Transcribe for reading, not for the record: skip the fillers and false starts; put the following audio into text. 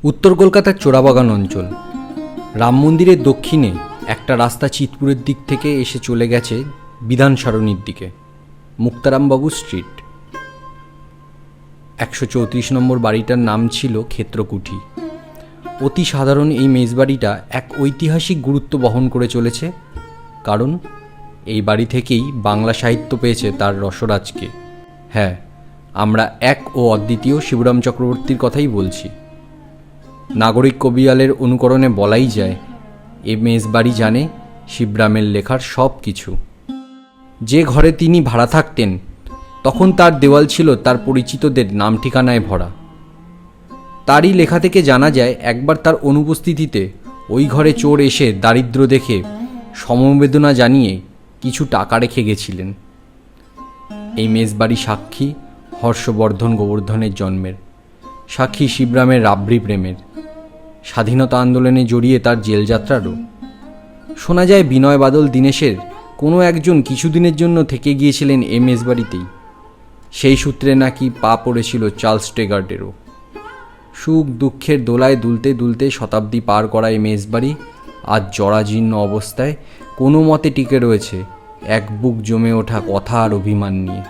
উত্তর কলকাতার চোরাবাগান অঞ্চল। রাম মন্দিরের দক্ষিণে একটা রাস্তা চিতপুরের দিক থেকে এসে চলে গেছে বিধান সারণীর দিকে, মুক্তারামবাবু স্ট্রিট। 134 নম্বর বাড়িটার নাম ছিল ক্ষেত্রকুঠি। অতি সাধারণ এই মেজবাড়িটা এক ঐতিহাসিক গুরুত্ব বহন করে চলেছে, কারণ এই বাড়ি থেকেই বাংলা সাহিত্য পেয়েছে তার রসরাজকে। হ্যাঁ, আমরা এক ও অদ্বিতীয় শিবরাম চক্রবর্তীর কথাই বলছি। নাগরিক কবিয়ালের অনুকরণে বলাই যায়, এ মেজবাড়ি জানে শিবরামের লেখার সব কিছু। যে ঘরে তিনি ভাড়া থাকতেন তখন তার দেওয়াল ছিল তার পরিচিতদের নাম ঠিকানায় ভরা। তারই লেখা থেকে জানা যায়, একবার তার অনুপস্থিতিতে ওই ঘরে চোর এসে দারিদ্র্য দেখে সমবেদনা জানিয়ে কিছু টাকা রেখে গেছিলেন। এই মেজবাড়ি সাক্ষী হর্ষবর্ধন গোবর্ধনের জন্মের, সাক্ষী শিবরামের রাবড়ি প্রেমের, স্বাধীনতা আন্দোলনে জড়িয়ে তার জেলযাত্রারও। শোনা যায় বিনয় বাদল দীনেশের কোনো একজন কিছুদিনের জন্য থেকে গিয়েছিলেন এ মেজবাড়িতেই। সেই সূত্রে নাকি পা পড়েছিল চার্লস টেগার্টেরও। সুখ দুঃখের দোলায় দুলতে দুলতে শতাব্দী পার করা এই মেজবাড়ি আজ জরাজীর্ণ অবস্থায় কোনো মতে টিকে রয়েছে এক বুক জমে ওঠা কথা আর অভিমান নিয়ে।